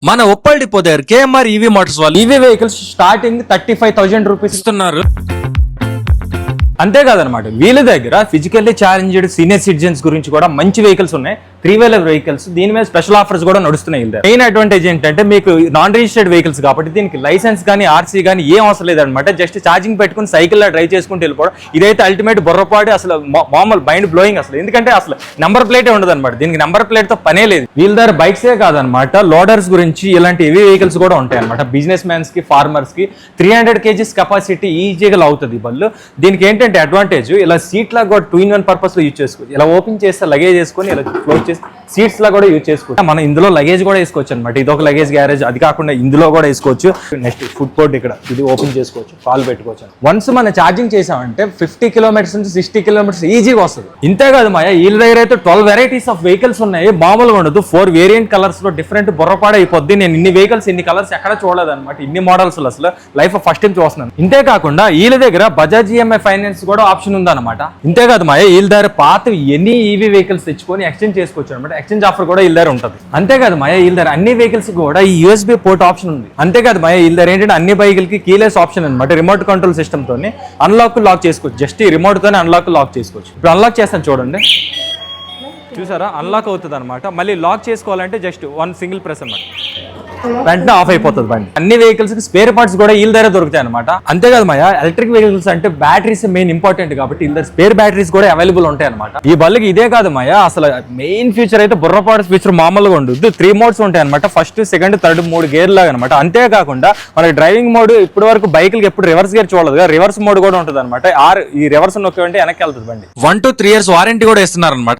మన ఉప్పల్ డిపో దగ్గర KMR EV Motors వాళ్ళు ఈవీ వెహికల్స్ స్టార్టింగ్ 35,000 రూపీస్ ఇస్తున్నారు. అంతేకాదనమాట వీళ్ళ దగ్గర ఫిజికల్లీ ఛాలెంజ్డ్ సీనియర్ సిటిజన్స్ గురించి కూడా మంచి వెహికల్స్ ఉన్నాయి. 3-wheeler వెహికల్స్ దీని మీద స్పెషల్ ఆఫర్స్ కూడా నడుస్తున్నాయి. మెయిన్ అడ్వాంటేజ్ ఏంటంటే మీకు నాన్ రిజిస్టర్డ్ వెహికల్స్ కాబట్టి దీనికి లైసెన్స్ కానీ ఆర్సీ కానీ ఏం అవసరం లేదనమాట. జస్ట్ ఛార్జింగ్ పెట్టుకుని సైకిల్లో డ్రైవ్ చేసుకుంటూ వెళ్ళిపోవడం. ఇదైతే అల్టిమేట్ బుర్రపాటి అసలు మామూలు మైండ్ బ్లోయింగ్ అసలు. ఎందుకంటే అసలు నెంబర్ ప్లేటే ఉండదు అనమాట. దీనికి నెంబర్ ప్లేట్ తో పనే లేదు. వీళ్ళ దగ్గర బైక్సే కాదనమాట, లోడర్స్ గురించి ఇలాంటి హెవీ వెహికల్స్ కూడా ఉంటాయి అనమాట. బిజినెస్ మ్యాన్స్ కి, ఫార్మర్స్ కి 300 kgs కెపాసిటీ ఈజీగా అవుతుంది ఈ బళ్ళు. దీనికి ఏంటంటే అడ్వాంటేజ్ ఇలా సీట్ లాగా కూడా 2-in-1 పర్పస్ లో యూజ్ చేసుకోవచ్చు. ఇలా ఓపెన్ చేస్తే లగేజ్ వేసుకొని ఇలా క్లోజ్ చేసి సీట్స్ లా కూడా యూజ్ చేసుకోవచ్చు. మనం ఇందులో లగేజ్ కూడా వేసుకోవచ్చు అనమాట. ఇది ఒక లగేజ్ గ్యారేజ్. అది కాకుండా ఇందులో కూడా వేసుకోవచ్చు. నెక్స్ట్ ఫుడ్ కోర్ట్ ఇక్కడ ఇది ఓపెన్ చేసుకోవచ్చు, కాల్ పెట్టుకోవచ్చు. వన్స్ మనం ఛార్జింగ్ చేసామంటే 50 కిలోమీటర్స్ నుంచి 60 కిలోమీటర్స్ ఈజీగా వస్తుంది. ఇంతే కాదు మాయ, వీళ్ళ దగ్గర అయితే 12 వెరైటీస్ ఆఫ్ వెహికల్స్ ఉన్నాయి. మామూలుగా ఉండదు. 4 వేరియంట్ కలర్స్ లో డిఫరెంట్ బుర్రపాడ అయిపోద్ది. నేను ఇన్ని వెహికల్స్ ఇన్ని కలర్స్ ఎక్కడ చూడలేదు అనమాట. ఇన్ని మోడల్స్ అసలు లైఫ్ ఫస్ట్ టైం చూస్తున్నాను. ఇంతే కాకుండా వీళ్ళ దగ్గర బజాజ్ ఈఎంఐ ఫైనాన్స్ కూడా ఆప్షన్ ఉందన్నమాట. ఇంతేకాదు మాయ, వీళ్ళ దగ్గర పాత ఎన్ని ఈవీ వెహికల్స్ తెచ్చుకొని ఎక్స్చేంజ్ చేసుకోవచ్చు అనమాట. ఎక్స్చేంజ్ ఆఫర్ కూడా వీళ్ళ దగ్గర ఉంటుంది. అంతేకాదు మాయ, వీళ్ళ దగ్గర అన్ని వెహికల్స్ కూడా ఈ యూఎస్బీ పోర్ట్ ఆప్షన్ ఉంది. అంతేకాదు మాయ, వీళ్ళ దగ్గర ఏంటంటే అన్ని బైకులకి కి కీలెస్ ఆప్షన్ అనమాట. రిమోట్ కంట్రోల్ సిస్టమ్ తోని అన్లాక్ లాక్ చేసుకోవచ్చు. జస్ట్ ఈ రిమోట్ తోనే అన్లాక్ లాక్ చేసుకోవచ్చు. ఇప్పుడు అన్లాక్ చేస్తాను చూడండి, చూసారా అన్లాక్ అవుతుంది అనమాట. మళ్ళీ లాక్ చేసుకోవాలంటే జస్ట్ 1 సింగిల్ ప్రెస్ అనమాట, వెంటనే ఆఫ్ అయిపోతుంది బండి. అన్ని వెహికల్స్ కి స్పేర్ పార్ట్స్ కూడా వీళ్ళ దగ్గర దొరుకుతాయి అనమాట. అంతేకాదు మాయ, ఎలక్ట్రిక్ వెహికల్స్ అంటే బ్యాటరీస్ మెయిన్ ఇంపార్టెంట్ కాబట్టి వీళ్ళ దగ్గర స్పేర్ బ్యాటరీస్ కూడా అవైలబుల్ ఉంటాయి అనమాట. ఈ బల్లికి ఇదే కాదు మాయ, అసలు మెయిన్ ఫీచర్ అయితే బుర్రపాటు ఫీచర్ మామూలుగా ఉండదు. 3 మోడ్స్ ఉంటాయి అనమాట. ఫస్ట్, సెకండ్, థర్డ్ 3 గేర్ లాగా అనమాట. అంతేకాకుండా మనకి డ్రైవింగ్ మోడ్ ఇప్పటి వరకు బైకులకి ఎప్పుడు రివర్స్ గేర్ చూడదు, రివర్స్ మోడ్ కూడా ఉంటుంది అనమాట. ఈ రివర్స్ నొక్కి వెంటే వెనక్కి వెళ్తుంది బండి. 1 to 3 years వారంటీ కూడా ఇస్తున్నారు అనమాట.